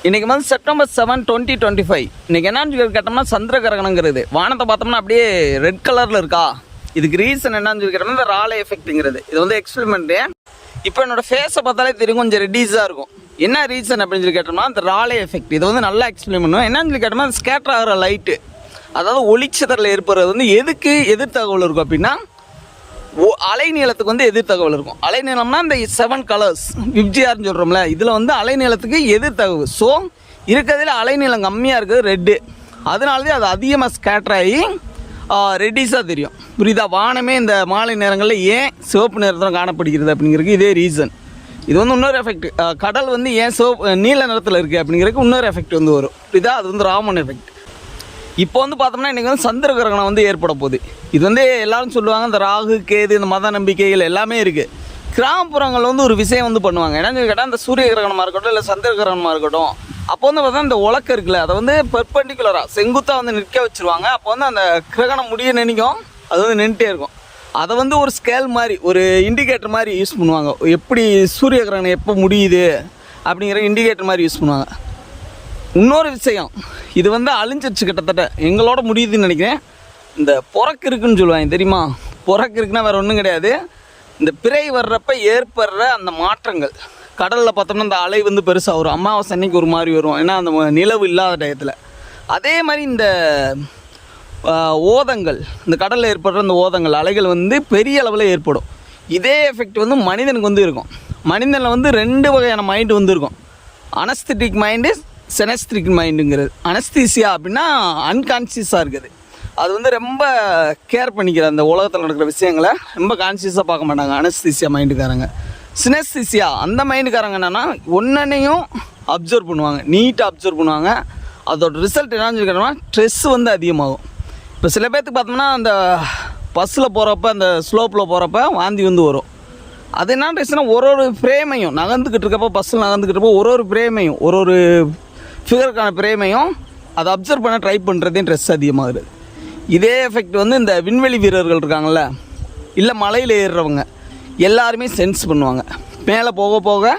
இன்றைக்கி வந்து செப்டம்பர் 7, 2025. இன்றைக்கி என்னன்னு கேட்டோம்னா சந்திர கிரகணங்கிறது. வானத்தை பார்த்தோம்னா அப்படியே ரெட் கலரில் இருக்கா. இதுக்கு ரீசன் என்னன்னு சொல்லி கேட்டோம்னா இந்த ராலே எஃபெக்ட்டுங்கிறது. இது வந்து எக்ஸ்பெரிமெண்ட்டு. இப்போ என்னோடய ஃபேஸை பார்த்தாலே தெரியும் கொஞ்சம் ரெட்டிஸாக இருக்கும். என்ன ரீசன் அப்படின்னு சொல்லி கேட்டோம்னா இந்த ராலே எஃபெக்ட். இது வந்து நல்லா எக்ஸ்பிளைன் பண்ணுவோம். என்னன்னு சொல்லி கேட்டோம்னா ஸ்கேட்டர் ஆகிற லைட்டு, அதாவது ஒளிச்சிதறில் ஏற்படுறது வந்து எதுக்கு எதிர்த்தகவல் இருக்கும் அப்படின்னா அலைநீளத்துக்கு வந்து எதிர்த்தகவல் இருக்கும். அலைநீளம்னா இந்த 7 கலர்ஸ் விப்ஜிஆர்னு சொல்கிறோம்ல, இதில் வந்து அலைநீளத்துக்கு எதிர்த்தகவு. ஸோ இருக்கிறதுல அலைநீளம் கம்மியாக இருக்குது ரெட்டு. அதனாலதான் அது அதிகமாக ஸ்கேட்டர் ஆகி ரெட்டிஸாக தெரியும். புரியுதா? வானமே இந்த மாலை நேரங்களில் ஏன் சிவப்பு நிறத்தில் காணப்படுகிறது அப்படிங்கிறதுக்கு இதே ரீசன். இது வந்து இன்னொரு எஃபெக்ட். கடல் வந்து ஏன் நீல நிறத்தில் இருக்குது அப்படிங்கிறதுக்கு இன்னொரு எஃபெக்ட் வந்து வரும். புரியுதா? அது வந்து ராமன் எஃபெக்ட். இப்போ வந்து பார்த்தோம்னா இன்றைக்கி வந்து சந்திர கிரகணம் வந்து ஏற்பட போகுது. இது வந்து எல்லோரும் சொல்லுவாங்க இந்த ராகு கேது இந்த மத நம்பிக்கைகள் எல்லாமே இருக்குது. கிராமப்புறங்களில் வந்து ஒரு விஷயம் வந்து பண்ணுவாங்க. என்னன்னு கேட்டால் இந்த சூரிய கிரகணமாக இருக்கட்டும் இல்லை சந்திர கிரகணமாக இருக்கட்டும், அப்போ வந்து பார்த்தா இந்த உலக்கம் இருக்குல்ல, அதை வந்து பெர்பெண்டிகுலராக செங்குத்தாக வந்து நிற்க வச்சுருவாங்க. அப்போ வந்து அந்த கிரகணம் முடிய நினைக்கும், அது வந்து நின்றுட்டே இருக்கும். அதை வந்து ஒரு ஸ்கேல் மாதிரி ஒரு இண்டிகேட்டர் மாதிரி யூஸ் பண்ணுவாங்க. எப்படி சூரிய கிரகணம் எப்போ முடியுது அப்படிங்கிற இண்டிகேட்டர் மாதிரி யூஸ் பண்ணுவாங்க. இன்னொரு விஷயம், இது வந்து அழிஞ்சிருச்சு கிட்டத்தட்ட, எங்களோட முடியுதுன்னு நினைக்கிறேன். இந்த புறக்கு இருக்குன்னு சொல்லுவாங்க தெரியுமா? புறக்கு இருக்குன்னா வேறு ஒன்றும் கிடையாது. இந்த பிறை வர்றப்ப ஏற்படுற அந்த மாற்றங்கள். கடலில் பார்த்தோம்னா இந்த அலை வந்து பெருசாக வரும். அமாவாசை அன்னைக்கு ஒரு மாதிரி வரும், ஏன்னா அந்த நிலவு இல்லாத டயத்தில். அதே மாதிரி இந்த ஓதங்கள், இந்த கடலில் ஏற்படுற இந்த ஓதங்கள் அலைகள் வந்து பெரிய அளவில் ஏற்படும். இதே எஃபெக்ட் வந்து மனிதனுக்கு வந்து இருக்கும். மனிதனில் வந்து 2 வகையான மைண்டு வந்து இருக்கும். அனஸ்தட்டிக் மைண்டு, செனஸ்திரிக் மைண்டுங்கிறது. அனஸ்தீசியா அப்படின்னா அன்கான்சியஸாக இருக்குது. அது வந்து ரொம்ப கேர் பண்ணிக்கிற அந்த உலகத்தில் நடக்கிற விஷயங்களை ரொம்ப கான்சியஸாக பார்க்க மாட்டாங்க அனஸ்தீசியா மைண்டுக்காரங்க. சினஸ்தீசியா அந்த மைண்டுக்காரங்க என்னென்னா ஒன்றையும் அப்சர்வ் பண்ணுவாங்க, நீட்டாக அப்சர்வ் பண்ணுவாங்க. அதோட ரிசல்ட் என்னன்னு சொல்லிக்கிறோம்னா ஸ்ட்ரெஸ் வந்து அதிகமாகும். இப்போ சில பேர்த்துக்கு பார்த்தோம்னா அந்த பஸ்ஸில் போகிறப்ப அந்த ஸ்லோப்பில் போகிறப்ப வாந்தி வந்து வரும். அது என்ன ரீசன்னா ஒரு ஃப்ரேமையும் நகர்ந்துக்கிட்டு இருக்கப்போ பஸ்ஸில் நகர்ந்துக்கிட்டு இருப்போ ஒரு ஃப்ரேமையும் ஒரு ஃபிகருக்கான பிரேமையும் அதை அப்சர்வ் பண்ண ட்ரை பண்ணுறதே ஸ்ட்ரெஸ் அதிகமாகுது. இதே எஃபெக்ட் வந்து இந்த விண்வெளி வீரர்கள் இருக்காங்கள்ல, இல்லை மலையில் ஏறுறவங்க எல்லாருமே சென்ஸ் பண்ணுவாங்க. மேலே போக போக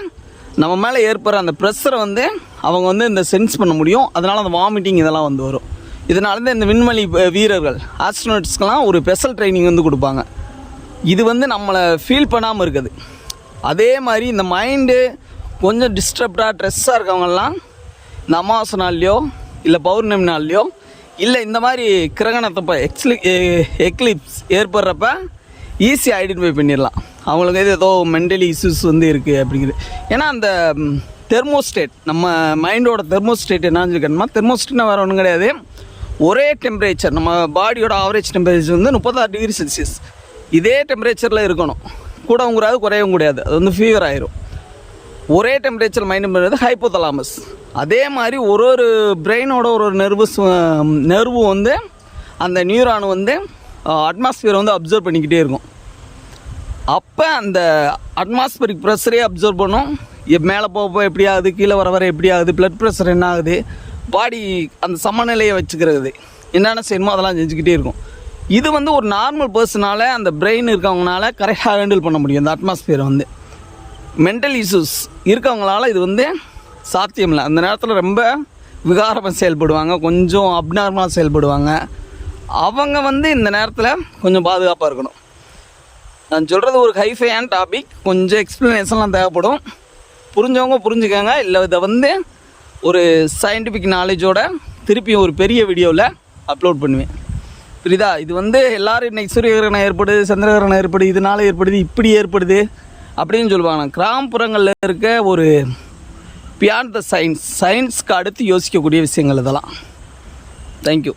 நம்ம மேலே ஏற்படுற அந்த ப்ரெஷரை வந்து அவங்க வந்து இந்த சென்ஸ் பண்ண முடியும். அதனால் அந்த வாமிட்டிங் இதெல்லாம் வந்து வரும். இதனால தான் இந்த விண்வெளி வீரர்கள் ஆஸ்ட்ரோனட்ஸ்க்கெலாம் ஒரு ஸ்பெஷல் ட்ரைனிங் வந்து கொடுப்பாங்க. இது வந்து நம்மளை ஃபீல் பண்ணாமல் இருக்குது. அதே மாதிரி இந்த மைண்டு கொஞ்சம் டிஸ்டர்ப்டாக ஸ்ட்ரெஸ்ஸாக இருக்கவங்கெல்லாம் இந்த அமாவாசை நாள்லையோ இல்லை பௌர்ணமி நாள்லையோ இல்லை இந்த மாதிரி கிரகணத்தப்போ எக்லிப்ஸ் ஏற்படுறப்ப ஈஸியாக ஐடென்டிஃபை பண்ணிடலாம் அவங்களுக்கு ஏதோ மென்டலி இஷ்யூஸ் வந்து இருக்குது அப்படிங்கிறது. ஏன்னா அந்த தெர்மோஸ்டேட், நம்ம மைண்டோட தெர்மோஸ்டேட் என்னன்னு சொல்லிக்கணுமா, தெர்மோஸ்டேட்னா வேறு ஒன்றும் கிடையாது. ஒரே டெம்பரேச்சர், நம்ம பாடியோட ஆவரேஜ் டெம்பரேச்சர் வந்து 36 டிகிரி செல்சியஸ். இதே டெம்பரேச்சரில் இருக்கணும், கூடவும் கூடாது குறையவும் கூடாது. அது வந்து ஃபீவர் ஆயிரும். ஒரே டெம்பரேச்சர் மைண்ட் பண்ணுறது ஹைப்போதலாமஸ். அதே மாதிரி ஒரு பிரெயினோட ஒரு நெர்வு வந்து அந்த நியூரான் வந்து அட்மாஸ்பியரை வந்து அப்சர்வ் பண்ணிக்கிட்டே இருக்கும். அப்போ அந்த அட்மாஸ்பியரிக் ப்ரெஷரே அப்சர்வ் பண்ணும். மேலே போக எப்படி ஆகுது, கீழே வர எப்படி ஆகுது, ப்ளட் ப்ரெஷர் என்ன ஆகுது, பாடி அந்த சமநிலையை வச்சுக்கிறது என்னென்ன செய்யணுமோ அதெல்லாம் செஞ்சுக்கிட்டே இருக்கும். இது வந்து ஒரு நார்மல் பர்சனால் அந்த பிரெயின் இருக்கவங்களால கரெக்டாக ஹேண்டில் பண்ண முடியும். இந்த அட்மாஸ்பியரை வந்து மென்டல் இஷ்யூஸ் இருக்கவங்களால இது வந்து சாத்தியம் இல்லை. அந்த நேரத்தில் ரொம்ப விகாரமாக செயல்படுவாங்க, கொஞ்சம் அப்நார்மலாக செயல்படுவாங்க. அவங்க வந்து இந்த நேரத்தில் கொஞ்சம் பாதுகாப்பாக இருக்கணும். நான் சொல்கிறது ஒரு ஹைஃபையான டாபிக், கொஞ்சம் எக்ஸ்ப்ளனேஷன்லாம் தேவைப்படும். புரிஞ்சவங்க புரிஞ்சுக்கோங்க. இல்லை இதை வந்து ஒரு சயின்டிஃபிக் நாலேஜோட திருப்பி ஒரு பெரிய வீடியோவில் அப்லோட் பண்ணுவேன். புரியுதா? இது வந்து எல்லோரும் இன்றைக்கி சூரிய கிரகணம் ஏற்படுது, சந்திர கிரகணம் ஏற்படுது, இதனால் ஏற்படுது, இப்படி ஏற்படுது அப்படின்னு சொல்லுவாங்க. கிராமப்புறங்களில் இருக்க ஒரு பியாண்ட் த சயின்ஸ்க்கு அடுத்து யோசிக்கக்கூடிய விஷயங்கள் இதெல்லாம். தேங்க்யூ.